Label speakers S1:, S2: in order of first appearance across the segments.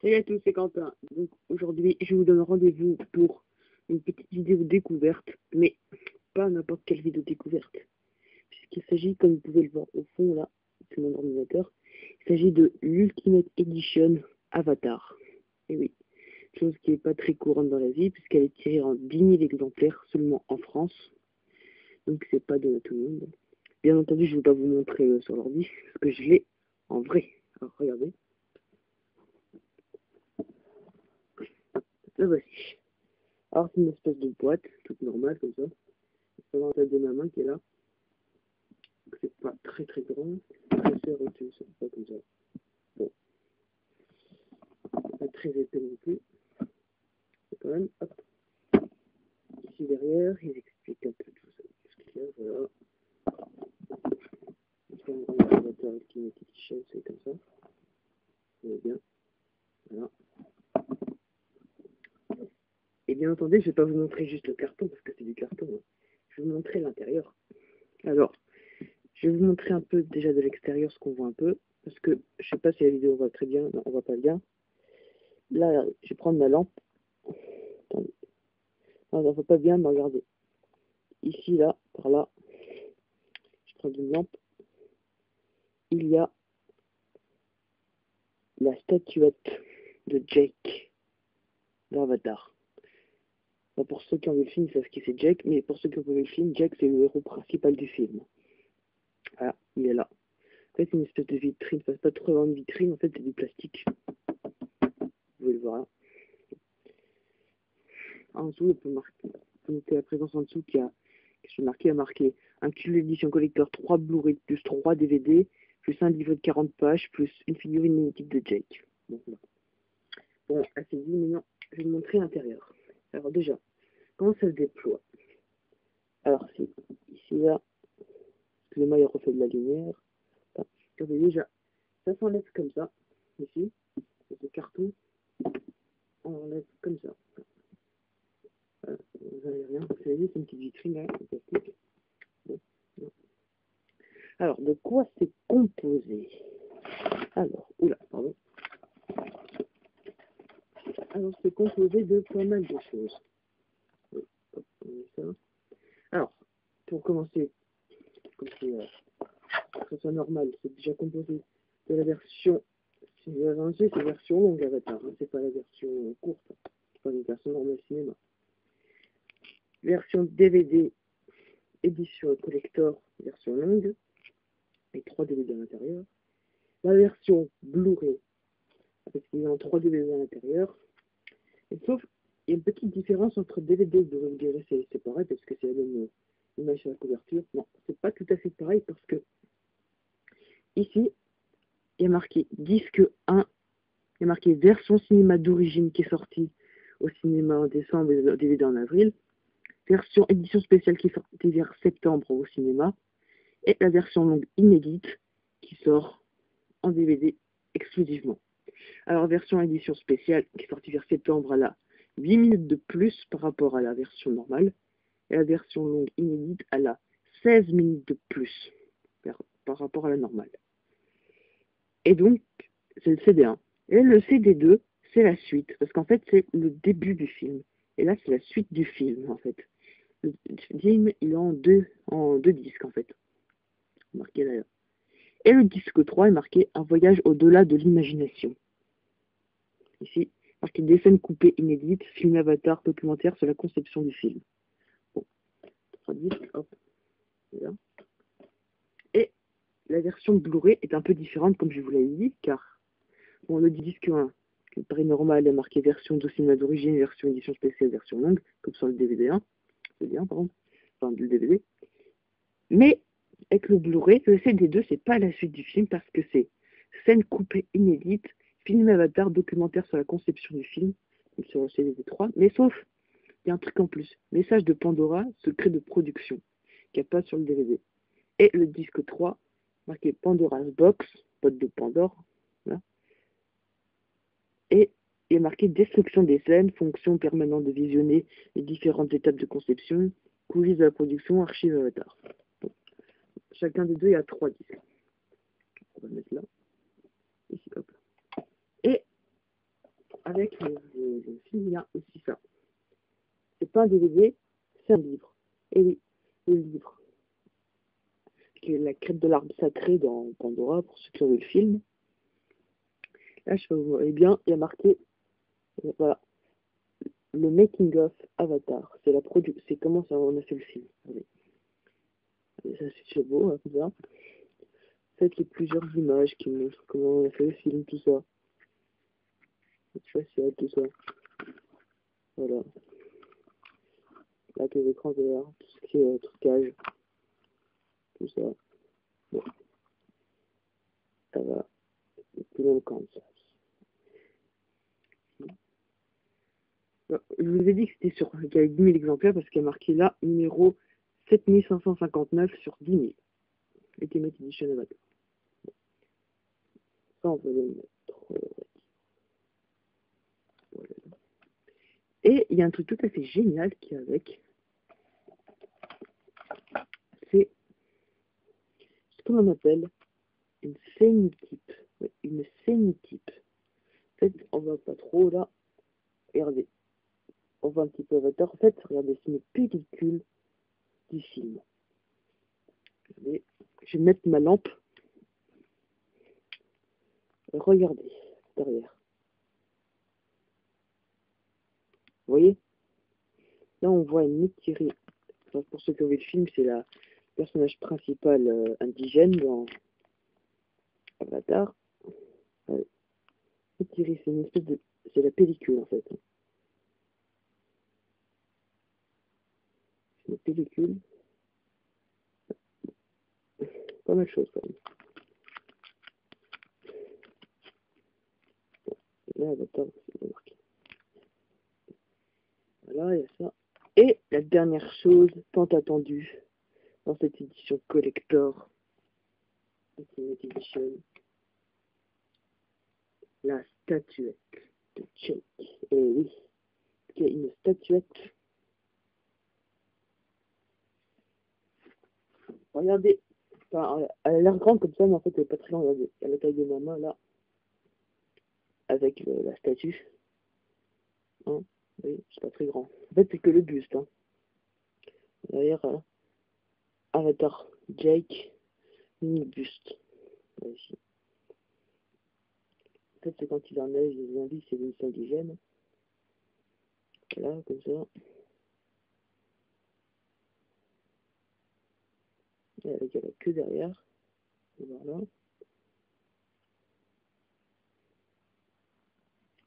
S1: Salut à tous, c'est Quentin. Donc aujourd'hui, je vous donne rendez-vous pour une petite vidéo découverte, mais pas n'importe quelle vidéo découverte, puisqu'il s'agit, comme vous pouvez le voir au fond là, c'est mon ordinateur, il s'agit de l'Ultimate Edition Avatar. Et oui, chose qui n'est pas très courante dans la vie, puisqu'elle est tirée en 10 000 exemplaires seulement en France, donc c'est pas donné à tout le monde. Bien entendu, je ne vais pas vous montrer sur l'ordi, parce que je l'ai en vrai. Alors regardez. La voici. Alors c'est une espèce de boîte, toute normale comme ça. C'est dans la tête de ma main qui est là. C'est pas très très grand. C'est au-dessus, c'est pas comme ça. Bon, pas très épais non plus. C'est quand même, hop. Ici derrière, il explique un peu tout ça. Qu'est-ce qu'il y a, voilà. C'est un grand ordinateur avec une petite chaîne, c'est comme ça. Vous voyez bien. Voilà. Et bien entendu, je vais pas vous montrer juste le carton, parce que c'est du carton. Hein. Je vais vous montrer l'intérieur. Alors, je vais vous montrer un peu déjà de l'extérieur ce qu'on voit un peu. Parce que je sais pas si la vidéo va très bien. Non, on voit pas bien. Là, je vais prendre ma lampe. Attendez. Non, on voit pas bien, mais regardez. Ici, là, par là, je prends une lampe. Il y a la statuette de Jake d'Avatar. Enfin, pour ceux qui ont vu le film, ils savent qui c'est Jake, mais pour ceux qui ont vu le film, Jake, c'est le héros principal du film. Voilà, il est là. En fait, c'est une espèce de vitrine. Enfin, c'est pas trop vraiment une vitrine, en fait, c'est du plastique. Vous pouvez le voir là. En dessous, on peut noter la présence en dessous qui a, qu'est-ce que il a marqué un kilo édition collector, 3 Blu-ray plus 3 DVD, plus un livre de 40 pages, plus une figurine magnétique de Jake. Bon, là. Bon, assez dit, maintenant, je vais vous montrer l'intérieur. Alors déjà, comment ça se déploie? Alors, c'est ici, là, excusez-moi, il refait de la lumière. Enfin, regardez déjà, ça s'enlève comme ça, ici, c'est le carton, on enlève comme ça. Voilà, vous n'avez rien, c'est juste une petite vitrine là, en plastique. Bon, non. Alors, de quoi c'est composé? Alors, oula, pardon. Alors, c'est composé de pas mal de choses. Oui, hop, on met ça. Alors, pour commencer, comme c'est que ce soit normal, c'est déjà composé de la version, c'est avancé, c'est la version longue Avatar, hein, c'est pas la version courte, c'est pas une version normale cinéma. Version DVD, édition collector, version longue, avec 3 DVD à l'intérieur. La version Blu-ray, parce qu'il y a 3 DVD à l'intérieur. Et sauf, il y a une petite différence entre DVD et Blu-ray. Vous direz, c'est pareil parce que c'est la même image sur la couverture. Non, c'est pas tout à fait pareil parce que ici, il y a marqué disque 1, il y a marqué version cinéma d'origine qui est sortie au cinéma en décembre et au DVD en avril. Version édition spéciale qui est sortie vers septembre au cinéma. Et la version longue inédite qui sort en DVD exclusivement. Alors, version édition spéciale qui est sortie vers septembre, elle a 8 minutes de plus par rapport à la version normale. Et la version longue inédite, elle a 16 minutes de plus par rapport à la normale. Et donc, c'est le CD1. Et le CD2, c'est la suite. Parce qu'en fait, c'est le début du film. Et là, c'est la suite du film, en fait. Le film, il est en deux disques, en fait. Marqué là. Et le disque 3 est marqué un voyage au-delà de l'imagination. Ici, marqué des scènes coupées inédites, film Avatar, documentaire sur la conception du film. Bon, 3 disques, hop, là. Et la version Blu-ray est un peu différente, comme je vous l'avais dit, car bon, le disque 1, le prix normal est marqué version de cinéma d'origine, version édition spéciale, version longue, comme sur le DVD 1, c'est bien, par exemple, enfin le DVD. Mais avec le Blu-ray, le CD2, c'est pas la suite du film parce que c'est scène coupée inédite, film Avatar, documentaire sur la conception du film, sur le CD3, mais sauf, il y a un truc en plus, message de Pandora, secret de production, qu'il n'y a pas sur le DVD. Et le disque 3, marqué Pandora's Box, boîte de Pandore, là. Et il est marqué destruction des scènes, fonction permanente de visionner les différentes étapes de conception, coulisses de la production, archives Avatar. Bon. Chacun des deux, il y a 3 disques. On va mettre là. Ici, hop. Et avec le film, il y a aussi ça. C'est pas un DVD, c'est un livre. Et oui, le livre, qui est la crête de l'arbre sacré dans Pandora, pour ceux qui ont vu le film. Là, je vous voyez bien, il y a marqué, voilà, le making of Avatar. C'est la production, c'est comment ça, on a fait le film. Allez. Ça, c'est beau, hein, comme ça. En fait, il y a plusieurs images qui montrent comment on a fait le film, tout ça. C'est facial, tout ça. Voilà. Là, les écrans verts, tout ce qui est trucage, tout ça. Bon, ça va. Plus longtemps, ça. Je vous ai dit que c'était sur qu'il y avait 10 000 exemplaires parce qu'il y a marqué là, numéro 7559 sur 10 000. Ultimate Edition Avatar. Ça, on va le mettre. Voilà. Et il y a un truc tout à fait génial qui est avec. C'est ce qu'on appelle une scénotype. Ouais, une scénotype. En fait, on va pas trop là. Regardez. On voit un petit peu Avatar. En fait, regardez, c'est une pellicule du film. Regardez. Je vais mettre ma lampe. Regardez, derrière. Vous voyez? Là, on voit une étirée. Enfin, pour ceux qui ont vu le film, c'est le personnage principal indigène dans Avatar. Étirée, c'est une espèce de... C'est la pellicule, en fait. C'est une pellicule. Pas mal de choses, quand même. Là, Avatar, c'est bien marqué. Voilà, il y a ça. Et la dernière chose tant attendue dans cette édition collector, Ultimate Edition, la statuette de Jake. Et oui, il y a une statuette. Regardez, enfin, elle a l'air grande comme ça, mais en fait elle est pas très grande. Regardez, à la taille de ma main là, avec la statue. Hein, oui, c'est pas très grand. En fait, c'est que le buste. Hein. Derrière, Avatar Jake, mini buste. Là, ici. En fait, c'est quand il enlève les indices et les indigènes. Voilà, comme ça. Et avec la queue derrière. Voilà.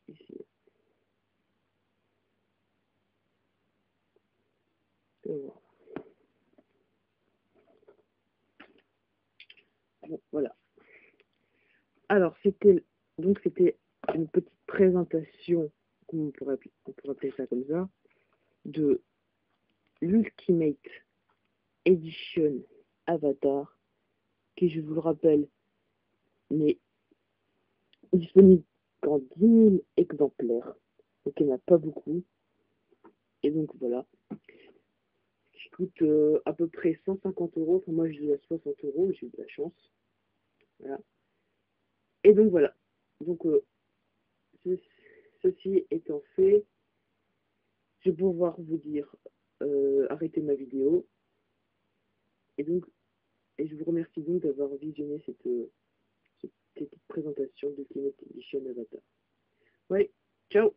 S1: Ici. Et voilà. Bon, voilà. Alors, c'était une petite présentation, on pourrait appeler ça comme ça, de l'Ultimate Edition Avatar, qui, je vous le rappelle, n'est disponible qu'en 10 000 exemplaires. Donc il n'y en a pas beaucoup. Et donc voilà. Qui coûte à peu près 150 euros. Enfin, moi je l'ai à 60 euros, j'ai eu de la chance. Voilà. Et donc voilà. Donc ceci étant fait, je vais pouvoir vous dire arrêter ma vidéo. Et donc, et je vous remercie donc d'avoir visionné cette petite présentation de Ultimate Edition Avatar. Ouais, ciao!